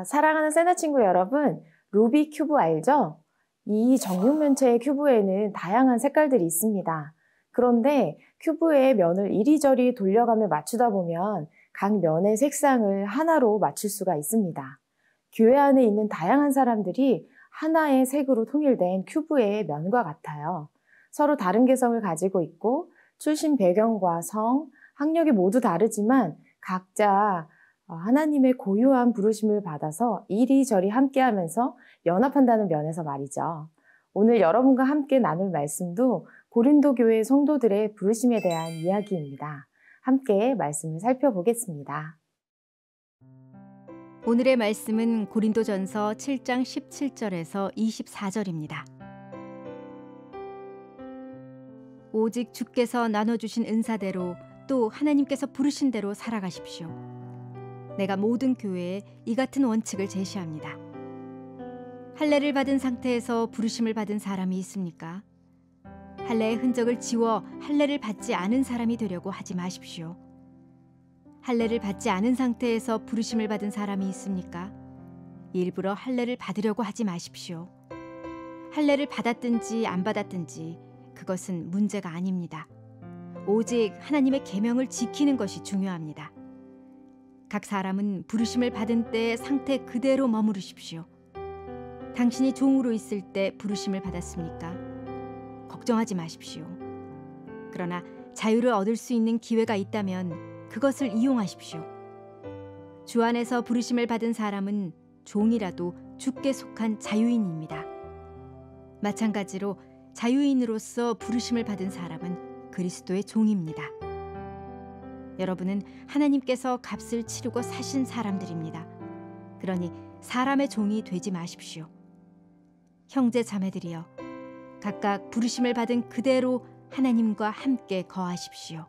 사랑하는 세나 친구 여러분, 루비 큐브 알죠? 이 정육면체의 큐브에는 다양한 색깔들이 있습니다. 그런데 큐브의 면을 이리저리 돌려가며 맞추다 보면 각 면의 색상을 하나로 맞출 수가 있습니다. 교회 안에 있는 다양한 사람들이 하나의 색으로 통일된 큐브의 면과 같아요. 서로 다른 개성을 가지고 있고 출신 배경과 성, 학력이 모두 다르지만 각자 하나님의 고유한 부르심을 받아서 이리저리 함께하면서 연합한다는 면에서 말이죠. 오늘 여러분과 함께 나눌 말씀도 고린도 교회 성도들의 부르심에 대한 이야기입니다. 함께 말씀을 살펴보겠습니다. 오늘의 말씀은 고린도전서 7장 17절에서 24절입니다. 오직 주께서 나눠주신 은사대로 또 하나님께서 부르신 대로 살아가십시오. 내가 모든 교회에 이 같은 원칙을 제시합니다. 할례를 받은 상태에서 부르심을 받은 사람이 있습니까? 할례의 흔적을 지워 할례를 받지 않은 사람이 되려고 하지 마십시오. 할례를 받지 않은 상태에서 부르심을 받은 사람이 있습니까? 일부러 할례를 받으려고 하지 마십시오. 할례를 받았든지 안 받았든지 그것은 문제가 아닙니다. 오직 하나님의 계명을 지키는 것이 중요합니다. 각 사람은 부르심을 받은 때의 상태 그대로 머무르십시오. 당신이 종으로 있을 때 부르심을 받았습니까? 걱정하지 마십시오. 그러나 자유를 얻을 수 있는 기회가 있다면 그것을 이용하십시오. 주 안에서 부르심을 받은 사람은 종이라도 주께 속한 자유인입니다. 마찬가지로 자유인으로서 부르심을 받은 사람은 그리스도의 종입니다. 여러분은 하나님께서 값을 치르고 사신 사람들입니다. 그러니 사람의 종이 되지 마십시오. 형제 자매들이여, 각각 부르심을 받은 그대로 하나님과 함께 거하십시오.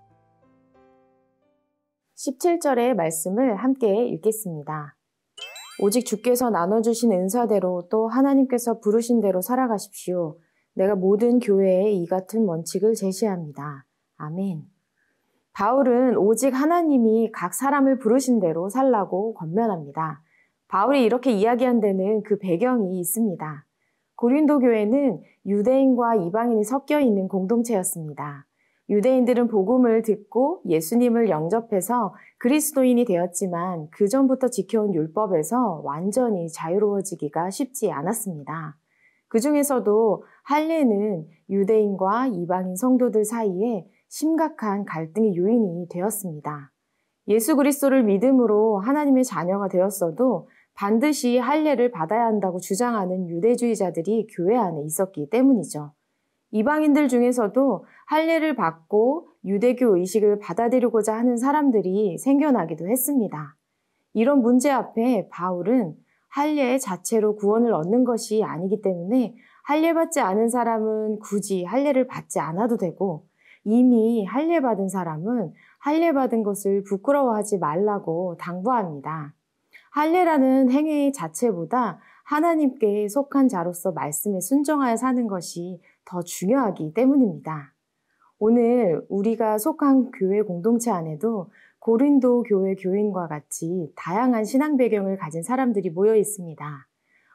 17절의 말씀을 함께 읽겠습니다. 오직 주께서 나눠주신 은사대로 또 하나님께서 부르신 대로 살아가십시오. 내가 모든 교회에 이 같은 원칙을 제시합니다. 아멘. 바울은 오직 하나님이 각 사람을 부르신 대로 살라고 권면합니다. 바울이 이렇게 이야기한 데는 그 배경이 있습니다. 고린도 교회는 유대인과 이방인이 섞여 있는 공동체였습니다. 유대인들은 복음을 듣고 예수님을 영접해서 그리스도인이 되었지만 그 전부터 지켜온 율법에서 완전히 자유로워지기가 쉽지 않았습니다. 그 중에서도 할례는 유대인과 이방인 성도들 사이에 심각한 갈등의 요인이 되었습니다. 예수 그리스도를 믿음으로 하나님의 자녀가 되었어도 반드시 할례를 받아야 한다고 주장하는 유대주의자들이 교회 안에 있었기 때문이죠. 이방인들 중에서도 할례를 받고 유대교 의식을 받아들이고자 하는 사람들이 생겨나기도 했습니다. 이런 문제 앞에 바울은 할례 자체로 구원을 얻는 것이 아니기 때문에 할례 받지 않은 사람은 굳이 할례를 받지 않아도 되고 이미 할례 받은 사람은 할례 받은 것을 부끄러워하지 말라고 당부합니다. 할례라는 행위 자체보다 하나님께 속한 자로서 말씀에 순종하여 사는 것이 더 중요하기 때문입니다. 오늘 우리가 속한 교회 공동체 안에도 고린도 교회 교인과 같이 다양한 신앙 배경을 가진 사람들이 모여 있습니다.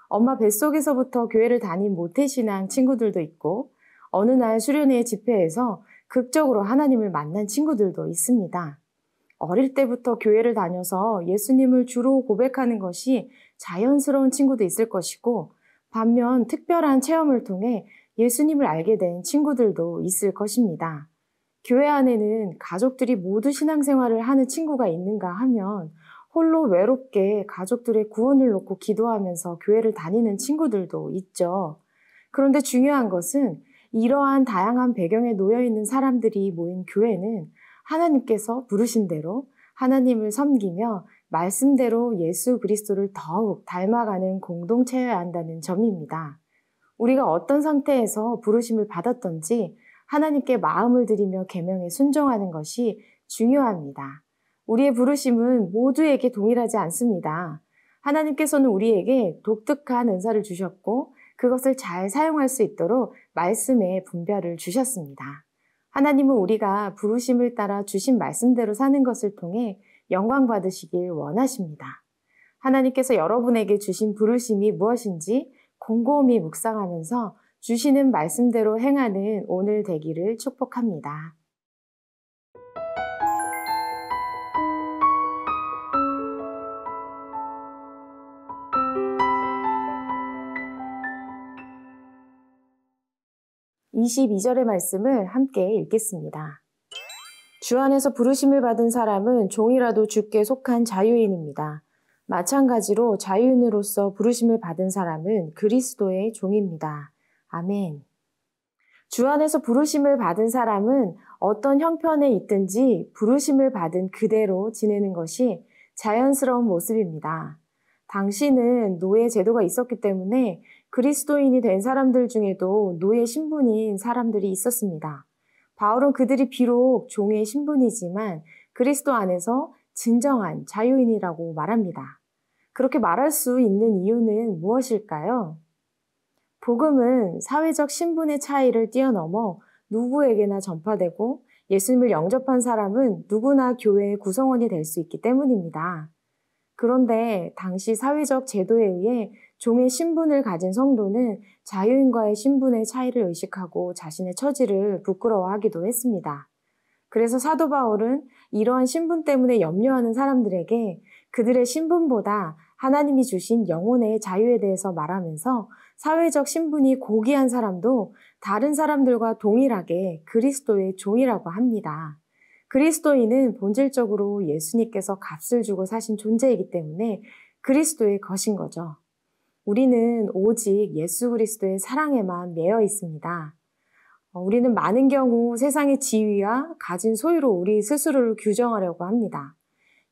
엄마 뱃속에서부터 교회를 다닌 모태신앙 친구들도 있고 어느 날 수련회 집회에서 극적으로 하나님을 만난 친구들도 있습니다. 어릴 때부터 교회를 다녀서 예수님을 주로 고백하는 것이 자연스러운 친구도 있을 것이고 반면 특별한 체험을 통해 예수님을 알게 된 친구들도 있을 것입니다. 교회 안에는 가족들이 모두 신앙생활을 하는 친구가 있는가 하면 홀로 외롭게 가족들의 구원을 놓고 기도하면서 교회를 다니는 친구들도 있죠. 그런데 중요한 것은 이러한 다양한 배경에 놓여 있는 사람들이 모인 교회는 하나님께서 부르신 대로 하나님을 섬기며 말씀대로 예수 그리스도를 더욱 닮아가는 공동체여야 한다는 점입니다. 우리가 어떤 상태에서 부르심을 받았던지 하나님께 마음을 들이며 계명에 순종하는 것이 중요합니다. 우리의 부르심은 모두에게 동일하지 않습니다. 하나님께서는 우리에게 독특한 은사를 주셨고 그것을 잘 사용할 수 있도록 말씀에 분별을 주셨습니다. 하나님은 우리가 부르심을 따라 주신 말씀대로 사는 것을 통해 영광 받으시길 원하십니다. 하나님께서 여러분에게 주신 부르심이 무엇인지 곰곰이 묵상하면서 주시는 말씀대로 행하는 오늘 되기를 축복합니다. (22절의) 말씀을 함께 읽겠습니다. 주 안에서 부르심을 받은 사람은 종이라도 주께 속한 자유인입니다. 마찬가지로 자유인으로서 부르심을 받은 사람은 그리스도의 종입니다. 아멘. 주 안에서 부르심을 받은 사람은 어떤 형편에 있든지 부르심을 받은 그대로 지내는 것이 자연스러운 모습입니다. 당시는 노예 제도가 있었기 때문에 그리스도인이 된 사람들 중에도 노예 신분인 사람들이 있었습니다. 바울은 그들이 비록 종의 신분이지만 그리스도 안에서 진정한 자유인이라고 말합니다. 그렇게 말할 수 있는 이유는 무엇일까요? 복음은 사회적 신분의 차이를 뛰어넘어 누구에게나 전파되고 예수님을 영접한 사람은 누구나 교회의 구성원이 될 수 있기 때문입니다. 그런데 당시 사회적 제도에 의해 종의 신분을 가진 성도는 자유인과의 신분의 차이를 의식하고 자신의 처지를 부끄러워하기도 했습니다. 그래서 사도 바울은 이러한 신분 때문에 염려하는 사람들에게 그들의 신분보다 하나님이 주신 영혼의 자유에 대해서 말하면서 사회적 신분이 고귀한 사람도 다른 사람들과 동일하게 그리스도의 종이라고 합니다. 그리스도인은 본질적으로 예수님께서 값을 주고 사신 존재이기 때문에 그리스도의 것인 거죠. 우리는 오직 예수 그리스도의 사랑에만 매여 있습니다. 우리는 많은 경우 세상의 지위와 가진 소유로 우리 스스로를 규정하려고 합니다.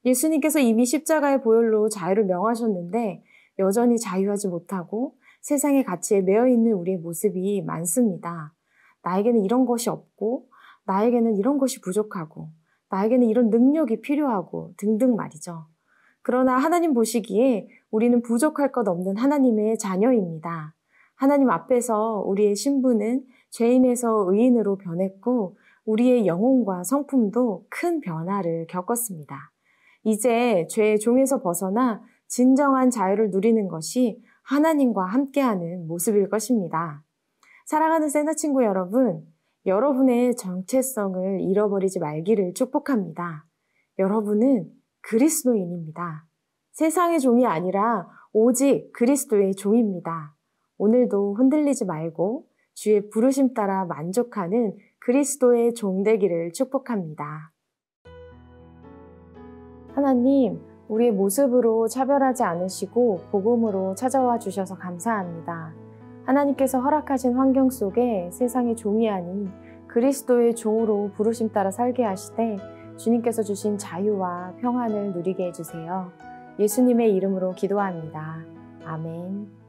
예수님께서 이미 십자가의 보혈로 자유를 명하셨는데 여전히 자유하지 못하고 세상의 가치에 매여 있는 우리의 모습이 많습니다. 나에게는 이런 것이 없고 나에게는 이런 것이 부족하고 나에게는 이런 능력이 필요하고 등등 말이죠. 그러나 하나님 보시기에 우리는 부족할 것 없는 하나님의 자녀입니다. 하나님 앞에서 우리의 신분은 죄인에서 의인으로 변했고 우리의 영혼과 성품도 큰 변화를 겪었습니다. 이제 죄의 종에서 벗어나 진정한 자유를 누리는 것이 하나님과 함께하는 모습일 것입니다. 사랑하는 세나 친구 여러분, 여러분의 정체성을 잃어버리지 말기를 축복합니다. 여러분은 그리스도인입니다. 세상의 종이 아니라 오직 그리스도의 종입니다. 오늘도 흔들리지 말고 주의 부르심 따라 만족하는 그리스도의 종 되기를 축복합니다. 하나님, 우리의 모습으로 차별하지 않으시고 복음으로 찾아와 주셔서 감사합니다. 하나님께서 허락하신 환경 속에 세상의 종이 아닌 그리스도의 종으로 부르심 따라 살게 하시되 주님께서 주신 자유와 평안을 누리게 해주세요. 예수님의 이름으로 기도합니다. 아멘.